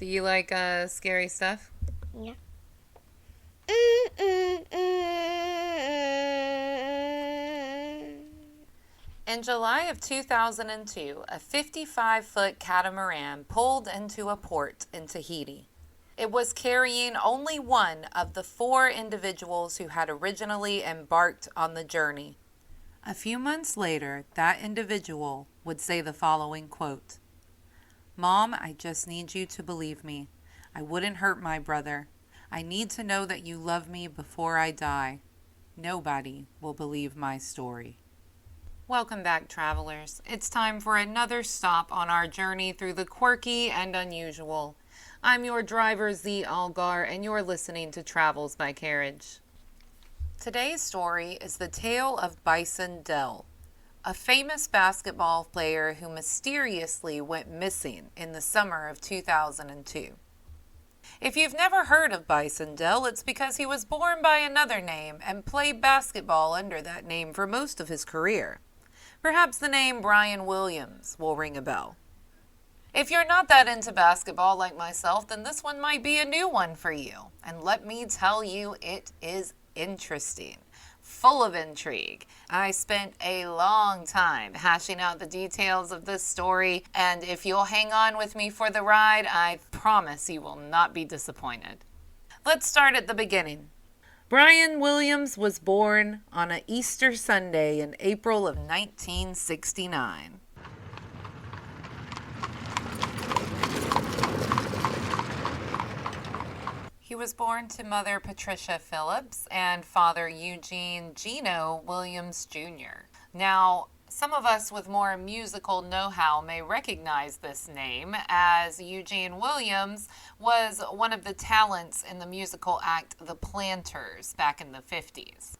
Do you like scary stuff? Yeah. In July of 2002, a 55-foot catamaran pulled into a port in Tahiti. It was carrying only one of the 4 individuals who had originally embarked on the journey. A few months later, that individual would say the following quote, "Mom, I just need you to believe me. I wouldn't hurt my brother. I need to know that you love me before I die. Nobody will believe my story." Welcome back, travelers. It's time for another stop on our journey through the quirky and unusual. I'm your driver, Z Algar, and you're listening to Travels by Carriage. Today's story is the tale of Bison Dele, a famous basketball player who mysteriously went missing in the summer of 2002. If you've never heard of Bison Dele, it's because he was born by another name and played basketball under that name for most of his career. Perhaps the name Brian Williams will ring a bell. If you're not that into basketball like myself, then this one might be a new one for you. And let me tell you, it is interesting, full of intrigue. I spent a long time hashing out the details of this story, and if you'll hang on with me for the ride, I promise you will not be disappointed. Let's start at the beginning. Brian Williams was born on an Easter Sunday in April of 1969. He was born to mother Patricia Phillips and father Eugene Gino Williams Jr. Now, some of us with more musical know-how may recognize this name, as Eugene Williams was one of the talents in the musical act The Planters back in the 50s.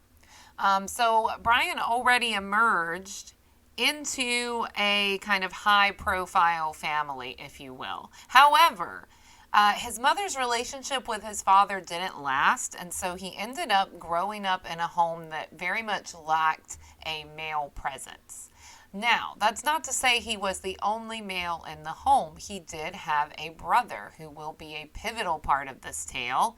So Brian already emerged into a kind of high-profile family, if you will. However, his mother's relationship with his father didn't last, and so he ended up growing up in a home that very much lacked a male presence. Now, that's not to say he was the only male in the home. He did have a brother who will be a pivotal part of this tale.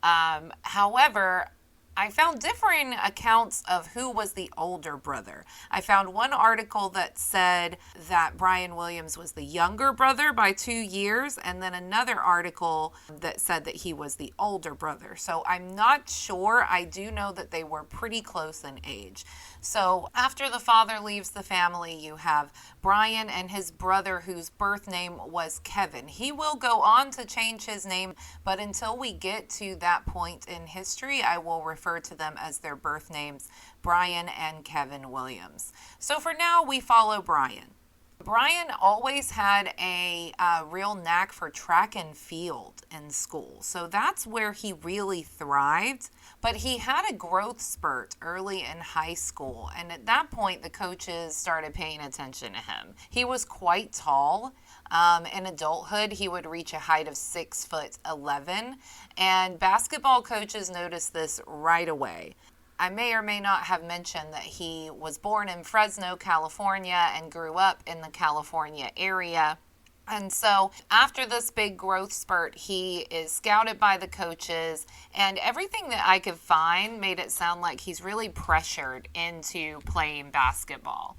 However, I found differing accounts of who was the older brother. I found one article that said that Brian Williams was the younger brother by 2 years, and then another article that said that he was the older brother. So I'm not sure. I do know that they were pretty close in age. So after the father leaves the family, you have Brian and his brother, whose birth name was Kevin. He will go on to change his name, but until we get to that point in history, I will refer to them as their birth names, Brian and Kevin Williams. So for now, we follow Brian. Brian always had a real knack for track and field in school, so that's where he really thrived. But he had a growth spurt early in high school, and at that point, the coaches started paying attention to him. He was quite tall. In adulthood, he would reach a height of 6'11", and basketball coaches noticed this right away. I may or may not have mentioned that he was born in Fresno, California, and grew up in the California area. And so after this big growth spurt, he is scouted by the coaches, and everything that I could find made it sound like he's really pressured into playing basketball.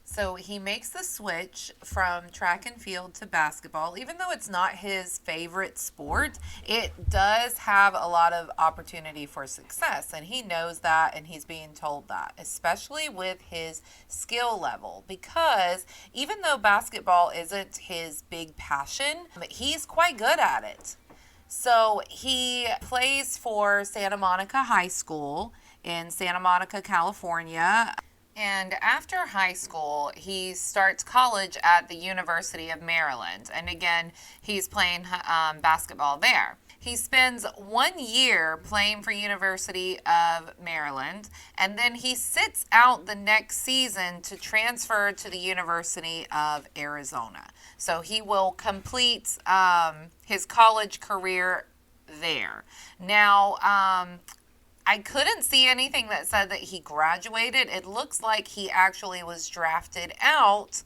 So he makes the switch from track and field to basketball. Even though it's not his favorite sport, it does have a lot of opportunity for success. And he knows that, and he's being told that, especially with his skill level. Because even though basketball isn't his big passion, he's quite good at it. So he plays for Santa Monica High School in Santa Monica, California. And after high school, he starts college at the University of Maryland. And again, he's playing basketball there. He spends 1 year playing for University of Maryland, and then he sits out the next season to transfer to the University of Arizona. So he will complete his college career there. Now, I couldn't see anything that said that he graduated. It looks like he actually was drafted out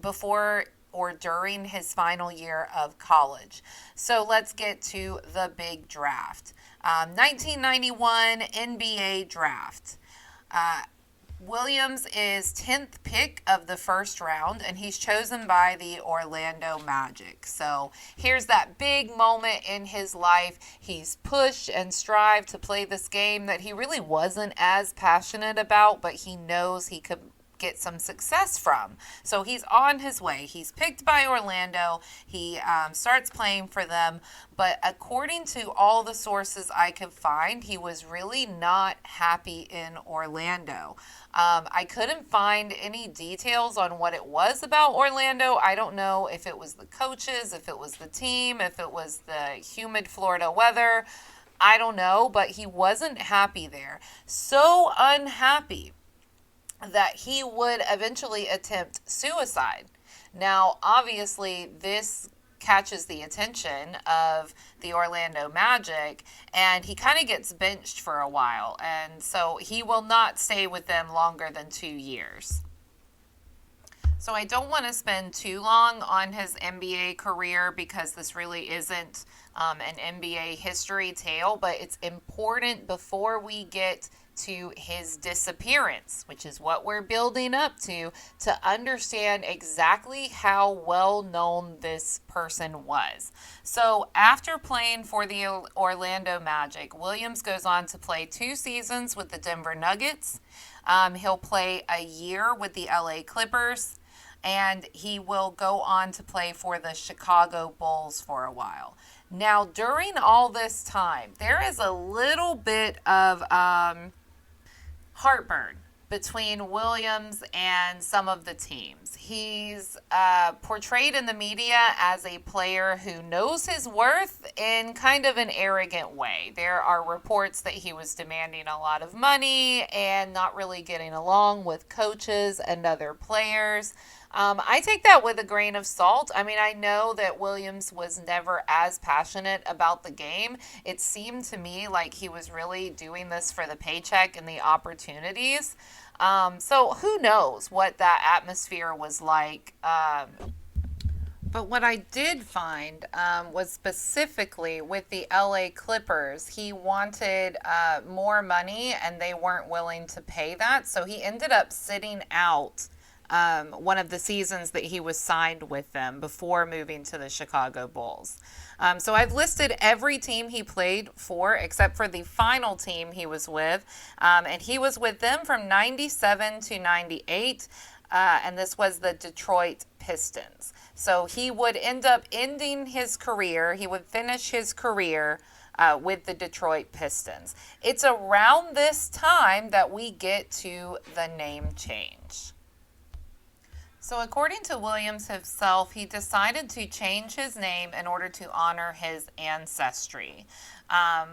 before or during his final year of college. So let's get to the big draft. 1991 NBA draft. Williams is 10th pick of the first round, and he's chosen by the Orlando Magic. So here's that big moment in his life. He's pushed and strived to play this game that he really wasn't as passionate about, but he knows he could get some success from. So he's on his way. He's picked by Orlando. He starts playing for them. But according to all the sources I could find, he was really not happy in Orlando. I couldn't find any details on what it was about Orlando. I don't know if it was the coaches, if it was the team, if it was the humid Florida weather. I don't know, but he wasn't happy there. So unhappy that he would eventually attempt suicide. Now, obviously, this catches the attention of the Orlando Magic, and he kind of gets benched for a while, and so he will not stay with them longer than 2 years. So I don't want to spend too long on his NBA career because this really isn't an NBA history tale, but it's important before we get to his disappearance, which is what we're building up to understand exactly how well known this person was. So after playing for the Orlando Magic, Williams goes on to play 2 seasons with the Denver Nuggets. He'll play a year with the LA Clippers, and he will go on to play for the Chicago Bulls for a while. Now, during all this time, there is a little bit of heartburn between Williams and some of the teams. He's portrayed in the media as a player who knows his worth in kind of an arrogant way. There are reports that he was demanding a lot of money and not really getting along with coaches and other players. I take that with a grain of salt. I mean, I know that Williams was never as passionate about the game. It seemed to me like he was really doing this for the paycheck and the opportunities. So who knows what that atmosphere was like. But what I did find was specifically with the LA Clippers, he wanted more money and they weren't willing to pay that. So he ended up sitting out one of the seasons that he was signed with them before moving to the Chicago Bulls. So I've listed every team he played for except for the final team he was with. And he was with them from 97 to 98. And this was the Detroit Pistons. So he would end up ending his career. He would finish his career with the Detroit Pistons. It's around this time that we get to the name change. So according to Williams himself, he decided to change his name in order to honor his ancestry.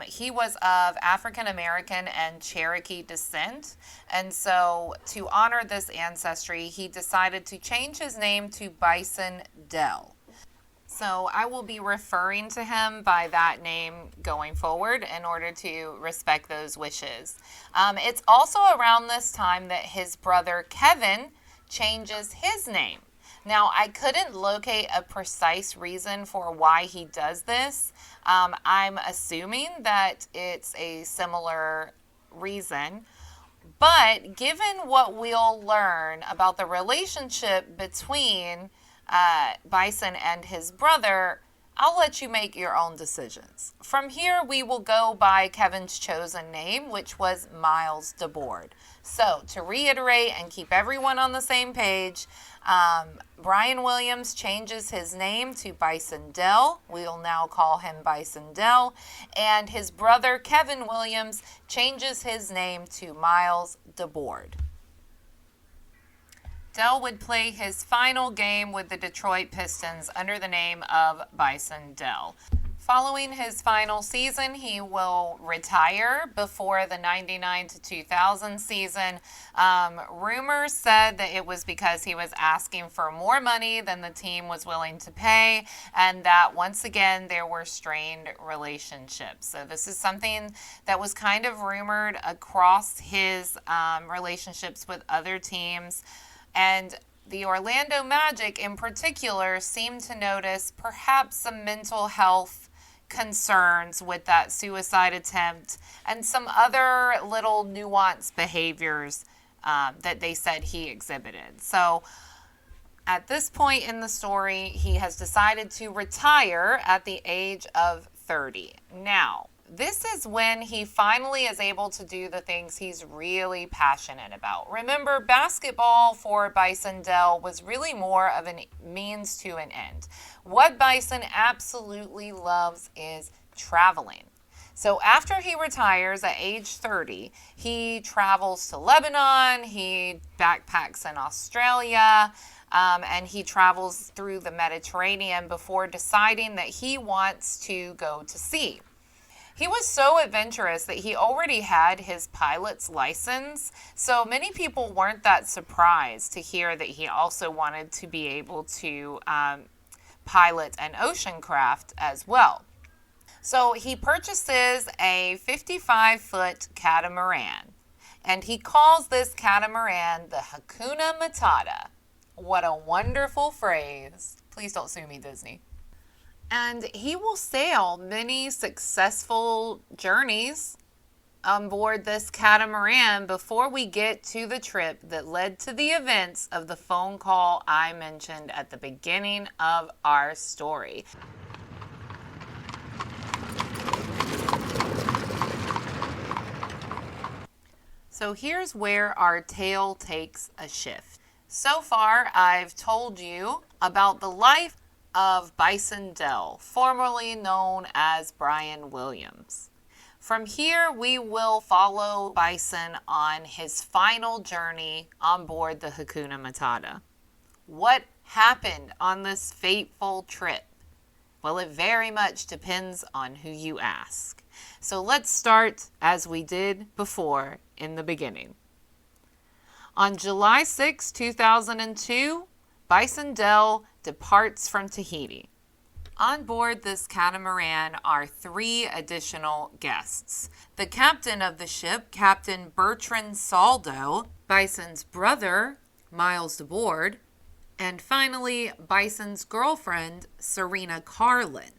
He was of African American and Cherokee descent, and so to honor this ancestry, he decided to change his name to Bison Dele. So I will be referring to him by that name going forward in order to respect those wishes. It's also around this time that his brother Kevin changes his name. Now, I couldn't locate a precise reason for why he does this. I'm assuming that it's a similar reason. But given what we'll learn about the relationship between Bison and his brother, I'll let you make your own decisions. From here, we will go by Kevin's chosen name, which was Miles DeBoard. So, to reiterate and keep everyone on the same page, Brian Williams changes his name to Bison Dele. We'll now call him Bison Dele. And his brother, Kevin Williams, changes his name to Miles DeBoard. Dele would play his final game with the Detroit Pistons under the name of Bison Dele. Following his final season, he will retire before the 99 to 2000 season. Rumors said that it was because he was asking for more money than the team was willing to pay, and that once again there were strained relationships. So this is something that was kind of rumored across his relationships with other teams. And the Orlando Magic in particular seemed to notice perhaps some mental health concerns with that suicide attempt and some other little nuanced behaviors that they said he exhibited. So at this point in the story, he has decided to retire at the age of 30. Now, this is when he finally is able to do the things he's really passionate about. Remember, basketball for Bison Dele was really more of a means to an end. What Bison absolutely loves is traveling. So after he retires at age 30, he travels to Lebanon, he backpacks in Australia, and he travels through the Mediterranean before deciding that he wants to go to sea. He was so adventurous that he already had his pilot's license, so many people weren't that surprised to hear that he also wanted to be able to pilot an ocean craft as well. So he purchases a 55-foot catamaran, and he calls this catamaran the Hakuna Matata. What a wonderful phrase. Please don't sue me, Disney. And he will sail many successful journeys on board this catamaran before we get to the trip that led to the events of the phone call I mentioned at the beginning of our story. So here's where our tale takes a shift. So far, I've told you about the life of Bison Dele, formerly known as Brian Williams. From here, we will follow Bison on his final journey on board the Hakuna Matata. What happened on this fateful trip? Well, it very much depends on who you ask. So let's start as we did before in the beginning. On July 6, 2002, Bison Dele departs from Tahiti. On board this catamaran are 3 additional guests. The captain of the ship, Captain Bertrand Saldo, Bison's brother, Miles DeBoard, and finally, Bison's girlfriend, Serena Carlin.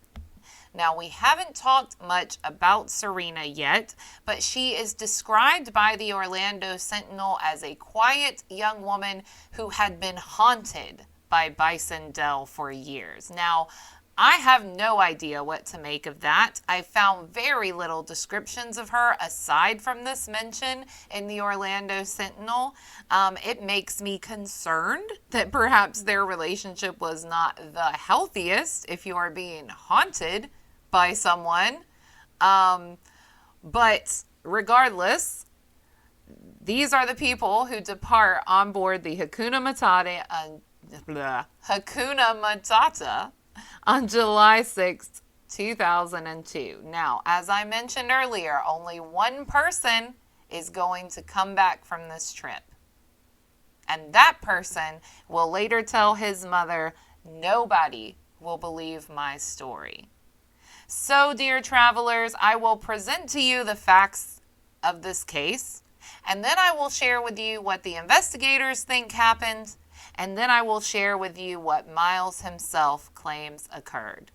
Now, we haven't talked much about Serena yet, but she is described by the Orlando Sentinel as a quiet young woman who had been haunted by Bison Dele for years. Now, I have no idea what to make of that. I found very little descriptions of her aside from this mention in the Orlando Sentinel. It makes me concerned that perhaps their relationship was not the healthiest if you are being haunted by someone. But regardless, these are the people who depart on board the Hakuna Matata on July 6th, 2002. Now, as I mentioned earlier, only one person is going to come back from this trip. And that person will later tell his mother, "Nobody will believe my story." So, dear travelers, I will present to you the facts of this case, and then I will share with you what the investigators think happened, and then I will share with you what Miles himself claims occurred.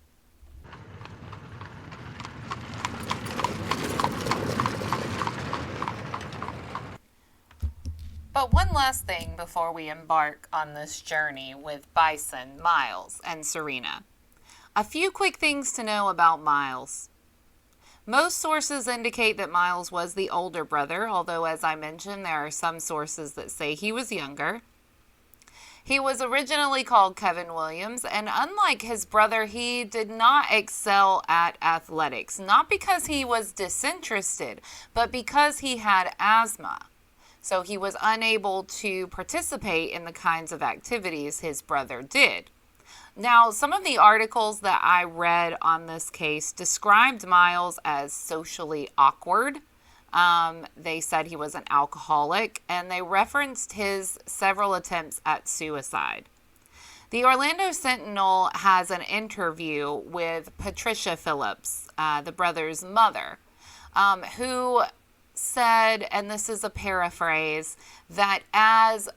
But one last thing before we embark on this journey with Bison, Miles, and Serena. A few quick things to know about Miles. Most sources indicate that Miles was the older brother, although as I mentioned, there are some sources that say he was younger. He was originally called Kevin Williams, and unlike his brother, he did not excel at athletics, not because he was disinterested, but because he had asthma. So he was unable to participate in the kinds of activities his brother did. Now, some of the articles that I read on this case described Miles as socially awkward. They said he was an alcoholic, and they referenced his several attempts at suicide. The Orlando Sentinel has an interview with Patricia Phillips, the brother's mother, who said, and this is a paraphrase, that as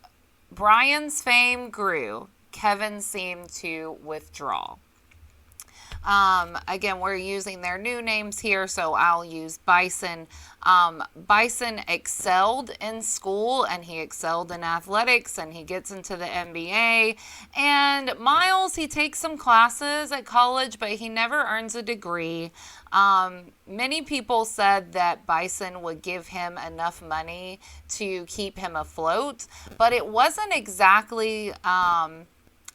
Brian's fame grew, Kevin seemed to withdraw. Again, we're using their new names here, so I'll use Bison. Bison excelled in school, and he excelled in athletics, and he gets into the NBA. And Miles, he takes some classes at college, but he never earns a degree. Many people said that Bison would give him enough money to keep him afloat, but it wasn't exactly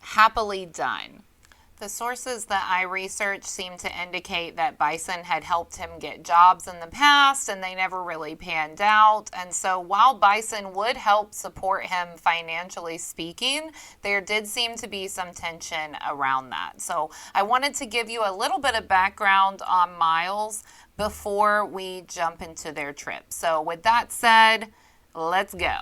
happily done. The sources that I researched seem to indicate that Bison had helped him get jobs in the past and they never really panned out. And so while Bison would help support him financially speaking, there did seem to be some tension around that. So I wanted to give you a little bit of background on Miles before we jump into their trip. So with that said, let's go.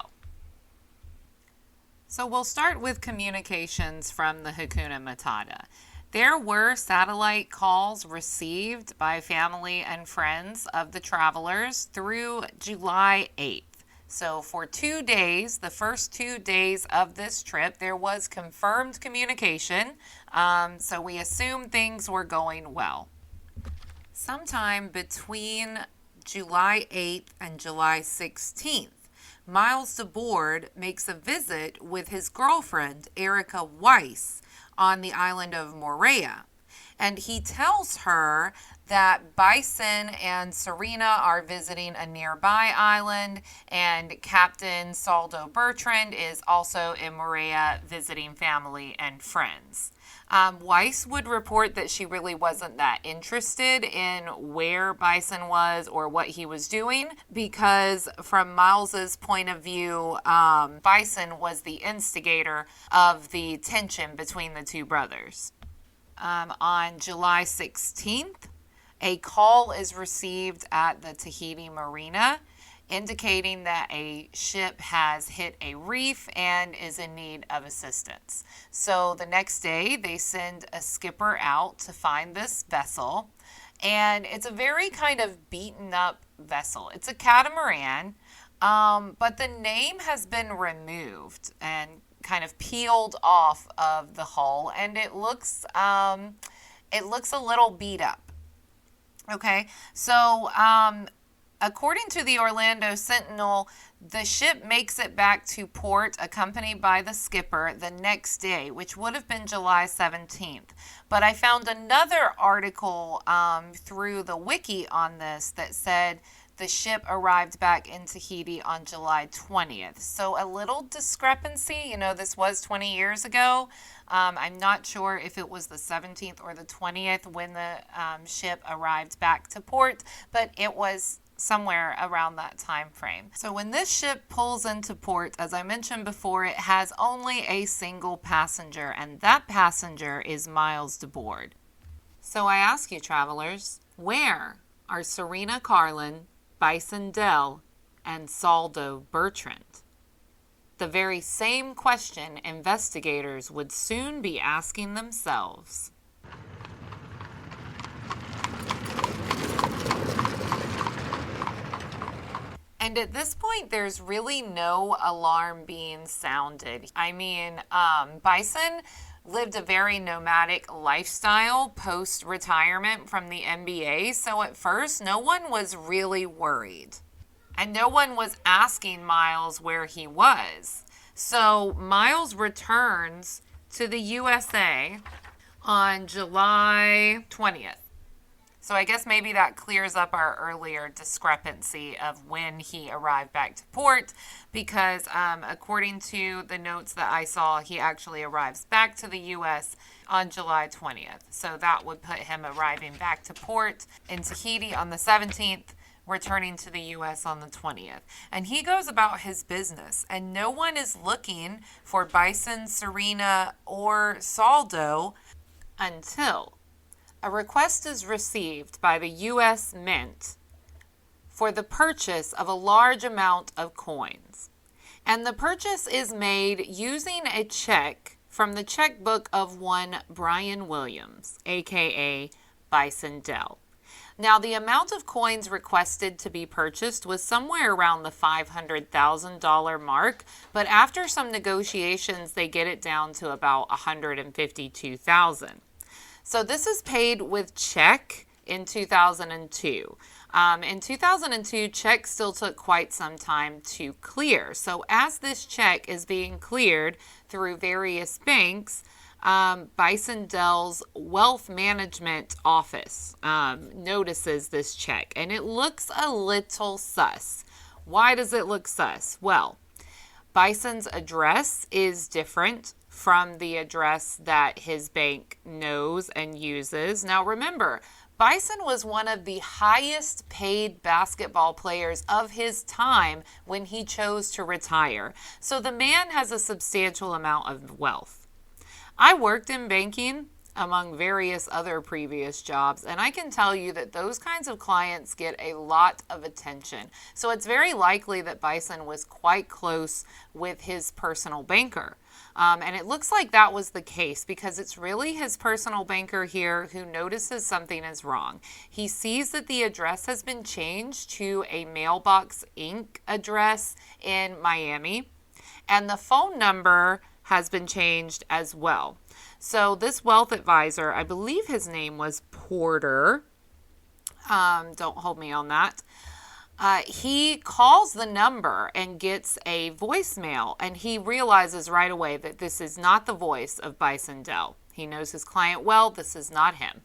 So we'll start with communications from the Hakuna Matata. There were satellite calls received by family and friends of the travelers through July 8th. So for 2 days, the first 2 days of this trip, there was confirmed communication. So we assume things were going well. Sometime between July 8th and July 16th, Miles DeBoard makes a visit with his girlfriend, Erica Weiss, on the island of Moorea. And he tells her that Bison and Serena are visiting a nearby island, and Captain Saldo Bertrand is also in Moorea visiting family and friends. Weiss would report that she really wasn't that interested in where Bison was or what he was doing, because from Miles's point of view, Bison was the instigator of the tension between the two brothers. On July 16th, a call is received at the Tahiti marina indicating that a ship has hit a reef and is in need of assistance. So the next day, they send a skipper out to find this vessel, and it's a very kind of beaten up vessel. It's a catamaran, but the name has been removed and kind of peeled off of the hull, and it looks a little beat up. Okay, so according to the Orlando Sentinel, the ship makes it back to port accompanied by the skipper the next day, which would have been July 17th. But I found another article through the Wiki on this that said the ship arrived back in Tahiti on July 20th. So a little discrepancy. This was 20 years ago. I'm not sure if it was the 17th or the 20th when the ship arrived back to port, but it was somewhere around that time frame. So when this ship pulls into port, as I mentioned before, it has only a single passenger, and that passenger is Miles DeBoard. So I ask you, travelers, where are Serena Carlin, Bison Dele, and Saldo Bertrand? The very same question investigators would soon be asking themselves. And at this point, there's really no alarm being sounded. I mean, Bison lived a very nomadic lifestyle post-retirement from the NBA, so at first, no one was really worried. And no one was asking Miles where he was. So Miles returns to the USA on July 20th. So I guess maybe that clears up our earlier discrepancy of when he arrived back to port, because according to the notes that I saw, he actually arrives back to the U.S. on July 20th. So that would put him arriving back to port in Tahiti on the 17th, returning to the U.S. on the 20th. And he goes about his business, and no one is looking for Bison, Serena, or Saldo until a request is received by the U.S. Mint for the purchase of a large amount of coins. And the purchase is made using a check from the checkbook of one Brian Williams, aka Bison Dele. Now, the amount of coins requested to be purchased was somewhere around the $500,000 mark, but after some negotiations, they get it down to about $152,000. So this is paid with check in 2002. In 2002, checks still took quite some time to clear. So as this check is being cleared through various banks, Bison Dele's wealth management office notices this check, and it looks a little sus. Why does it look sus? Well, Bison's address is different from the address that his bank knows and uses. Now remember, Bison was one of the highest paid basketball players of his time when he chose to retire. So the man has a substantial amount of wealth. I worked in banking among various other previous jobs, and I can tell you that those kinds of clients get a lot of attention. So it's very likely that Bison was quite close with his personal banker. And it looks like that was the case because it's really his personal banker here who notices something is wrong. He sees that the address has been changed to a Mailbox Inc. address in Miami, and the phone number has been changed as well. So this wealth advisor, I believe his name was Porter, don't hold me on that. He calls the number and gets a voicemail, and he realizes right away that this is not the voice of Bison Dele. He knows his client well. This is not him.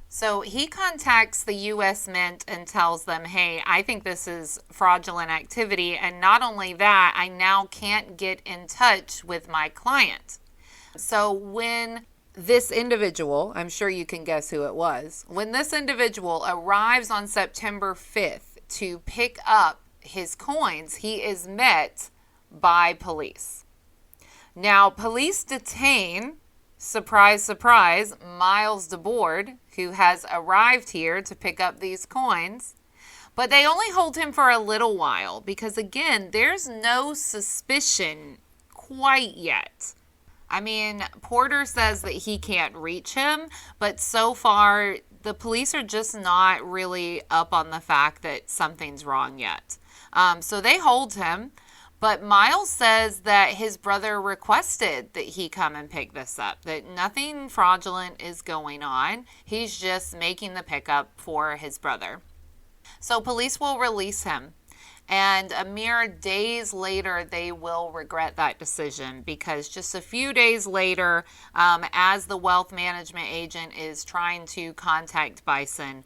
So he contacts the U.S. Mint and tells them, hey, I think this is fraudulent activity. And not only that, I now can't get in touch with my client. So when this individual, I'm sure you can guess who it was, when this individual arrives on September 5th to pick up his coins, he is met by police. Now, police detain, surprise, surprise, Miles DeBoard, who has arrived here to pick up these coins. But they only hold him for a little while because, again, there's no suspicion quite yet. I mean, Porter says that he can't reach him, but so far the police are just not really up on the fact that something's wrong yet. So they hold him. But Miles says that his brother requested that he come and pick this up, that nothing fraudulent is going on. He's just making the pickup for his brother. So police will release him. And a mere days later, they will regret that decision because just a few days later, as the wealth management agent is trying to contact Bison,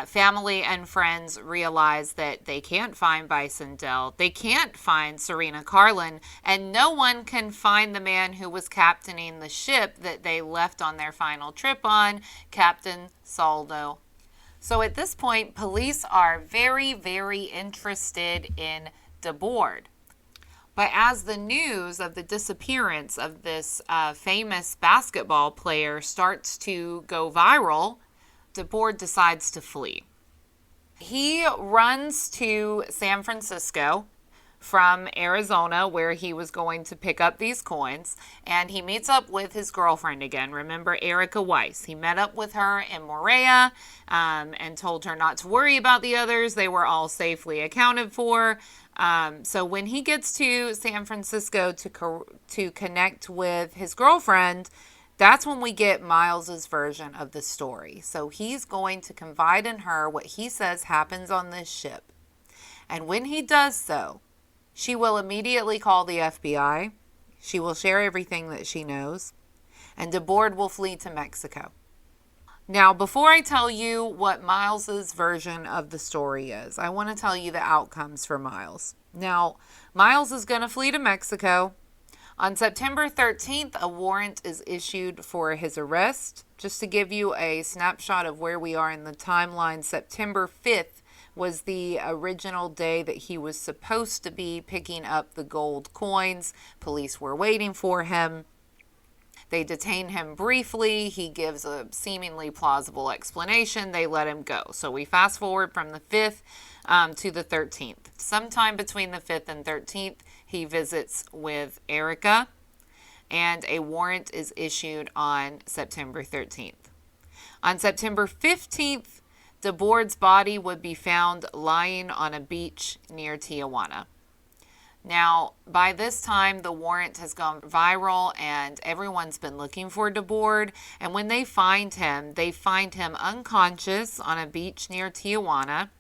family and friends realize that they can't find Bison Dele, they can't find Serena Carlin, and no one can find the man who was captaining the ship that they left on their final trip on, Captain Saldo. So at this point, police are very, very interested in DeBoard. But as the news of the disappearance of this famous basketball player starts to go viral, DeBoard decides to flee. He runs to San Francisco from Arizona, where he was going to pick up these coins, and he meets up with his girlfriend again. Remember Erica Weiss. He met up with her in Moorea and told her not to worry about the others. They were all safely accounted for. So when he gets to San Francisco to connect with his girlfriend, that's when we get Miles's version of the story. So he's going to confide in her what he says happens on this ship. And when he does so, she will immediately call the FBI. She will share everything that she knows. And DeBoard will flee to Mexico. Now, before I tell you what Miles's version of the story is, I want to tell you the outcomes for Miles. Now, Miles is going to flee to Mexico. On September 13th, a warrant is issued for his arrest. Just to give you a snapshot of where we are in the timeline, September 5th was the original day that he was supposed to be picking up the gold coins. Police were waiting for him. They detain him briefly. He gives a seemingly plausible explanation. They let him go. So we fast forward from the 5th to the 13th. Sometime between the 5th and 13th, he visits with Erica, and a warrant is issued on September 13th. On September 15th, DeBoard's body would be found lying on a beach near Tijuana. Now, by this time, the warrant has gone viral and everyone's been looking for DeBoard. And when they find him unconscious on a beach near Tijuana.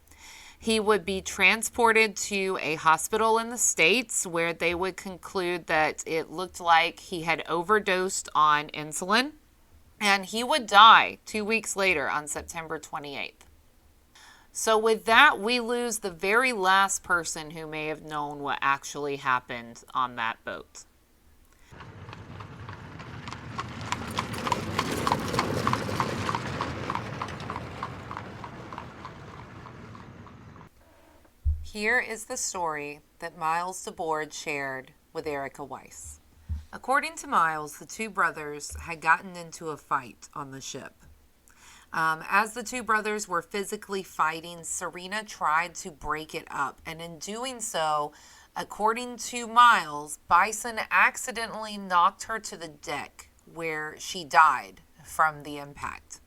He would be transported to a hospital in the States where they would conclude that it looked like he had overdosed on insulin. And he would die 2 weeks later on September 28th. So with that, we lose the very last person who may have known what actually happened on that boat. Here is the story that Miles DeBoard shared with Erica Weiss. According to Miles, the two brothers had gotten into a fight on the ship. As the two brothers were physically fighting, Serena tried to break it up. And in doing so, according to Miles, Bison accidentally knocked her to the deck where she died from the impact.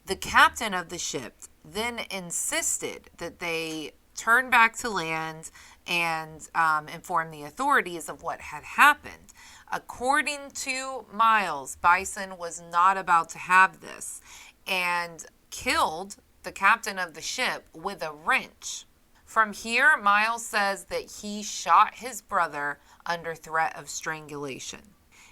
The captain of the ship then insisted that they turn back to land and inform the authorities of what had happened. According to Miles, Bison was not about to have this and killed the captain of the ship with a wrench. From here, Miles says that he shot his brother under threat of strangulation.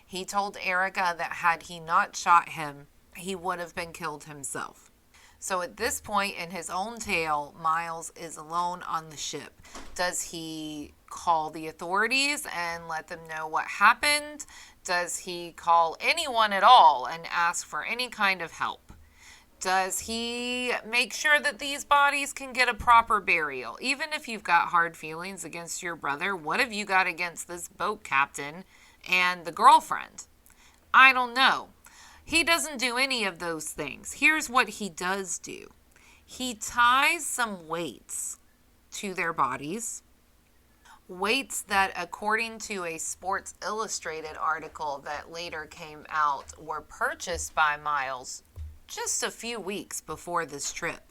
He told Erica that had he not shot him, he would have been killed himself. So at this point in his own tale, Miles is alone on the ship. Does he call the authorities and let them know what happened? Does he call anyone at all and ask for any kind of help? Does he make sure that these bodies can get a proper burial? Even if you've got hard feelings against your brother, what have you got against this boat captain and the girlfriend? I don't know. He doesn't do any of those things. Here's what he does do. He ties some weights to their bodies. Weights that, according to a Sports Illustrated article that later came out, were purchased by Miles just a few weeks before this trip.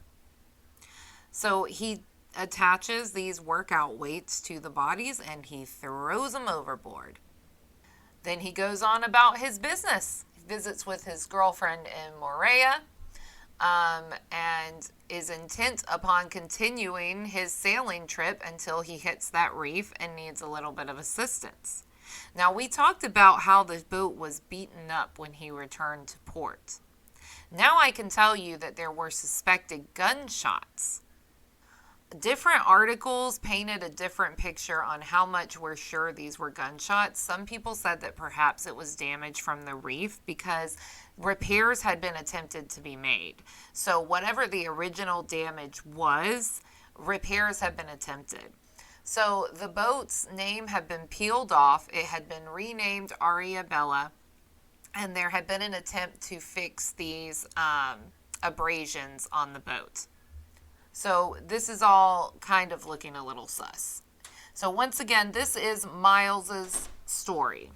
So he attaches these workout weights to the bodies and he throws them overboard. Then he goes on about his business. He visits with his girlfriend in Moorea and is intent upon continuing his sailing trip until he hits that reef and needs a little bit of assistance. Now, we talked about how the boat was beaten up when he returned to port. Now I can tell you that there were suspected gunshots. Different articles painted a different picture on how much we're sure these were gunshots. Some people said that perhaps it was damage from the reef because repairs had been attempted to be made. So whatever the original damage was, repairs have been attempted. So the boat's name had been peeled off. It had been renamed Arabella. And there had been an attempt to fix these abrasions on the boat. So this is all kind of looking a little sus. So once again, this is Miles's story.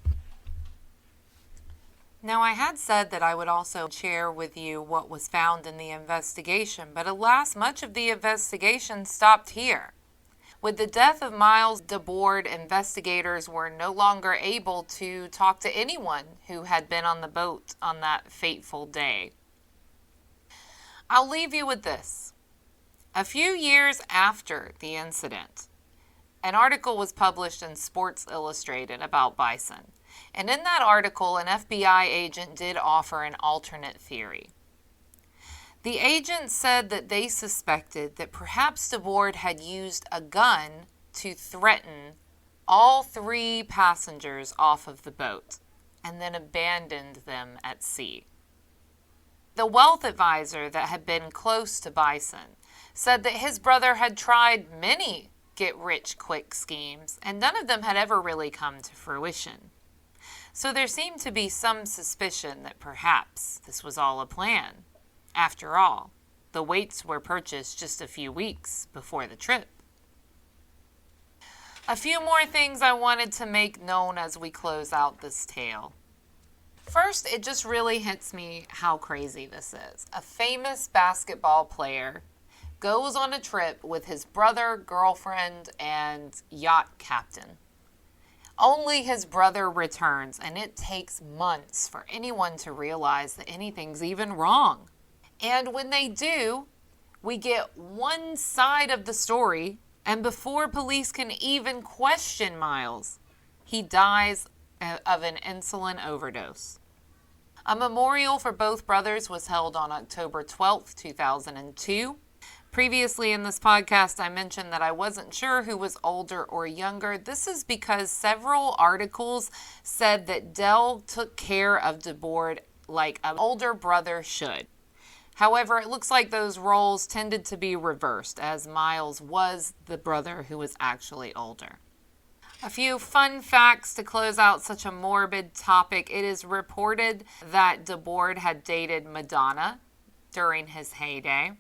Now, I had said that I would also share with you what was found in the investigation, but alas, much of the investigation stopped here. With the death of Miles DeBoard, investigators were no longer able to talk to anyone who had been on the boat on that fateful day. I'll leave you with this. A few years after the incident, an article was published in Sports Illustrated about Bison. And in that article, an FBI agent did offer an alternate theory. The agent said that they suspected that perhaps DeBoard had used a gun to threaten all 3 passengers off of the boat and then abandoned them at sea. The wealth advisor that had been close to Bison said that his brother had tried many get-rich-quick schemes, and none of them had ever really come to fruition. So there seemed to be some suspicion that perhaps this was all a plan. After all, the weights were purchased just a few weeks before the trip. A few more things I wanted to make known as we close out this tale. First, it just really hits me how crazy this is. A famous basketball player goes on a trip with his brother, girlfriend, and yacht captain. Only his brother returns, and it takes months for anyone to realize that anything's even wrong. And when they do, we get one side of the story, and before police can even question Miles, he dies of an insulin overdose. A memorial for both brothers was held on October 12th, 2002. Previously in this podcast, I mentioned that I wasn't sure who was older or younger. This is because several articles said that Dele took care of DeBoard like an older brother should. However, it looks like those roles tended to be reversed, as Miles was the brother who was actually older. A few fun facts to close out such a morbid topic. It is reported that DeBoard had dated Madonna during his heyday.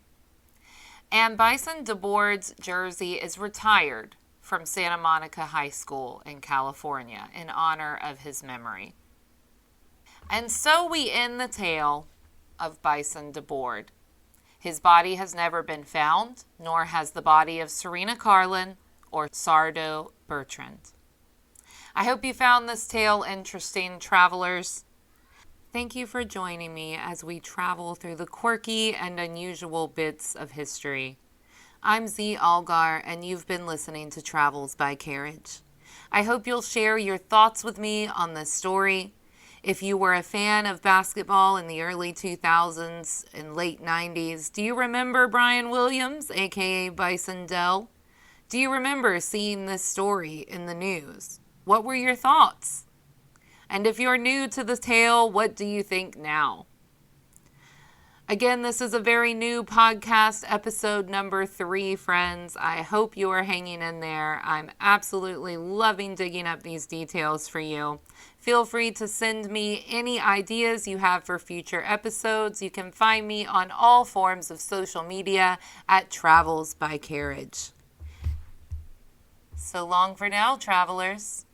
And Bison DeBoard's jersey is retired from Santa Monica High School in California in honor of his memory. And so we end the tale of Bison DeBoard. His body has never been found, nor has the body of Serena Carlin or Sardo Bertrand. I hope you found this tale interesting, travelers. Thank you for joining me as we travel through the quirky and unusual bits of history. I'm Z Algar, and you've been listening to Travels by Carriage. I hope you'll share your thoughts with me on this story. If you were a fan of basketball in the early 2000s and late 90s, do you remember Brian Williams, aka Bison Dele? Do you remember seeing this story in the news? What were your thoughts? And if you're new to the tale, what do you think now? Again, this is a very new podcast, episode number 3, friends. I hope you are hanging in there. I'm absolutely loving digging up these details for you. Feel free to send me any ideas you have for future episodes. You can find me on all forms of social media at Travels by Carriage. So long for now, travelers.